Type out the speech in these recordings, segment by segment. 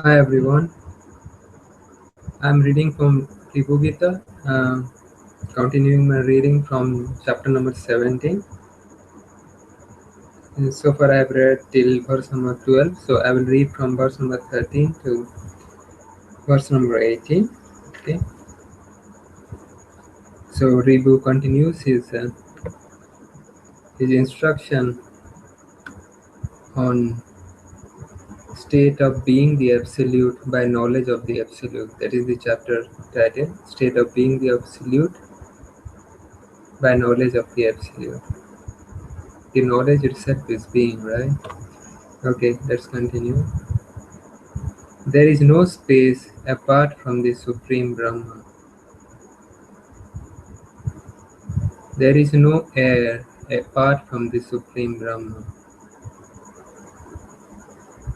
Hi everyone, I'm reading from Ribhu Gita, continuing my reading from chapter number 17. And so far I have read till verse number 12, so I will read from verse number 13 to verse number 18. Okay, so Ribhu continues his instruction on state of being the absolute by knowledge of the absolute. That is the chapter title, State of Being the Absolute by knowledge of the absolute. The knowledge itself is being, right? Okay, let's continue. There is no space apart from the Supreme Brahma. There is no air apart from the Supreme Brahma.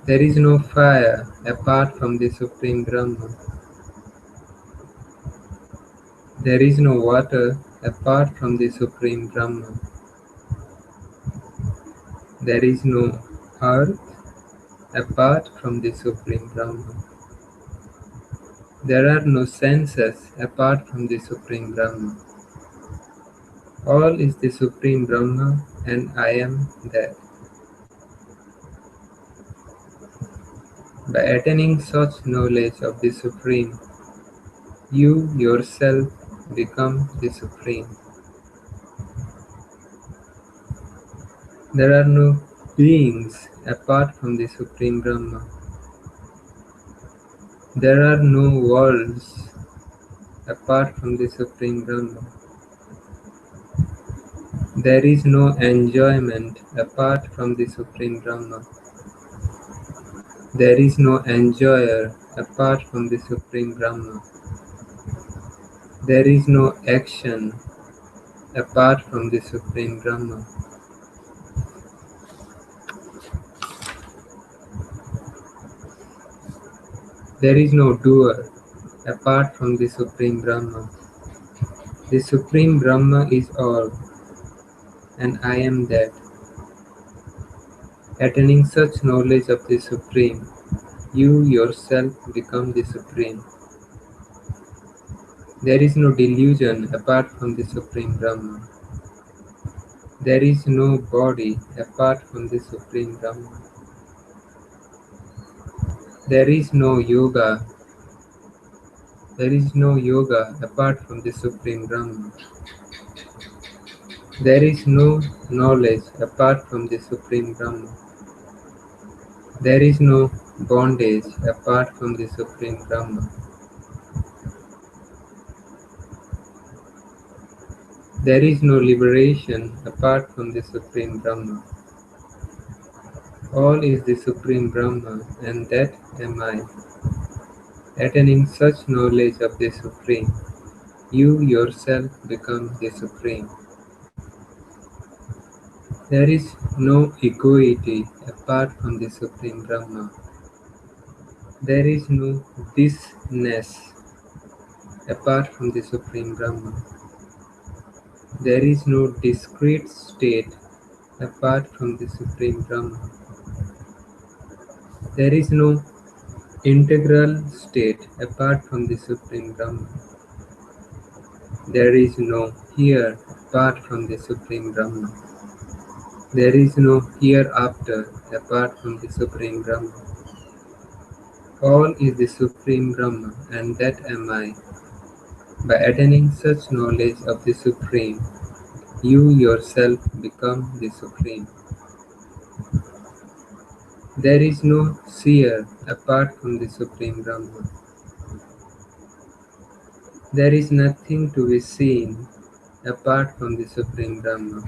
There is no fire apart from the Supreme Brahma. There is no water apart from the Supreme Brahma. There is no earth apart from the Supreme Brahma. There are no senses apart from the Supreme Brahma. All is the Supreme Brahma, and I am that. By attaining such knowledge of the Supreme, you yourself become the Supreme. There are no beings apart from the Supreme Brahma. There are no worlds apart from the Supreme Brahma. There is no enjoyment apart from the Supreme Brahma. There is no enjoyer apart from the Supreme Brahma. There is no action apart from the Supreme Brahma. There is no doer apart from the Supreme Brahma. The Supreme Brahma is all, and I am that. Attaining such knowledge of the Supreme, you yourself become the Supreme. There is no delusion apart from the Supreme Brahma. There is no body apart from the Supreme Brahma. There is no yoga. There is no yoga apart from the Supreme Brahma. There is no knowledge apart from the Supreme Brahma. There is no bondage apart from the Supreme Brahma. There is no liberation apart from the Supreme Brahma. All is the Supreme Brahma, and that am I. Attaining such knowledge of the Supreme, you yourself become the Supreme. There is no egoity apart from the Supreme Brahma. There is no thisness apart from the Supreme Brahma. There is no discrete state apart from the Supreme Brahma. There is no integral state apart from the Supreme Brahma. There is no here apart from the Supreme Brahma. There is no hereafter apart from the Supreme Brahma. All is the Supreme Brahma, and that am I. By attaining such knowledge of the Supreme, you yourself become the Supreme. There is no seer apart from the Supreme Brahma. There is nothing to be seen apart from the Supreme Brahma.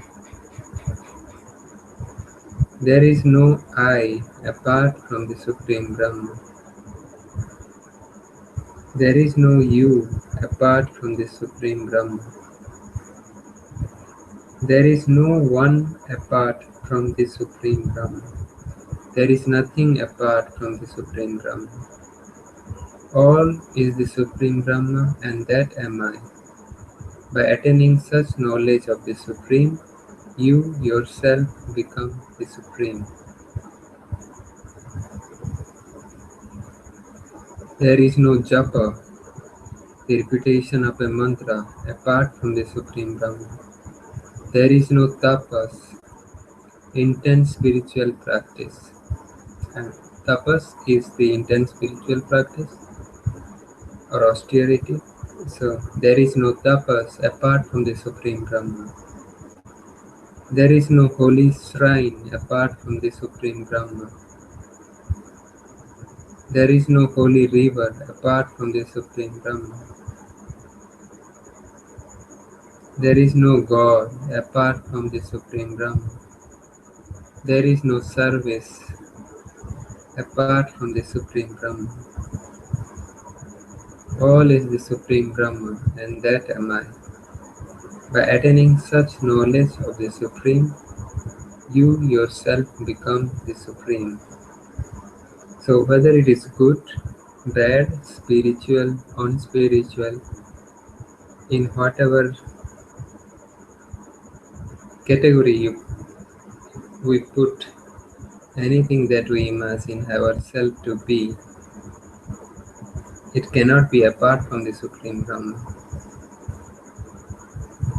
There is no I apart from the Supreme Brahma. There is no you apart from the Supreme Brahma. There is no one apart from the Supreme Brahma. There is nothing apart from the Supreme Brahma. All is the Supreme Brahma, and that am I. By attaining such knowledge of the Supreme, you yourself become the Supreme. There is no japa, the repetition of a mantra, apart from the Supreme Brahman. There is no tapas, intense spiritual practice. And tapas is the intense spiritual practice or austerity. So there is no tapas apart from the Supreme Brahman. There is no holy shrine apart from the Supreme Brahman. There is no holy river apart from the Supreme Brahman. There is no God apart from the Supreme Brahman. There is no service apart from the Supreme Brahman. All is the Supreme Brahman, and that am I. By attaining such knowledge of the Supreme, you yourself become the Supreme. So whether it is good, bad, spiritual, unspiritual, in whatever category we put anything that we imagine ourselves to be, it cannot be apart from the Supreme Brahman.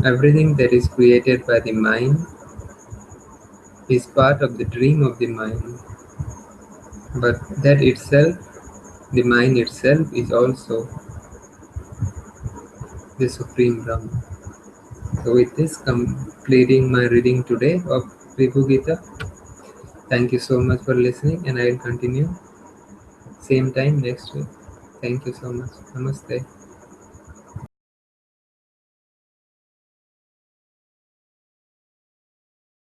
Everything that is created by the mind is part of the dream of the mind, but that itself, the mind itself, is also the Supreme Brahman. So with this completing my reading today of Ribhu Gita. Thank you so much for listening, and I will continue same time next week. Thank you so much. Namaste.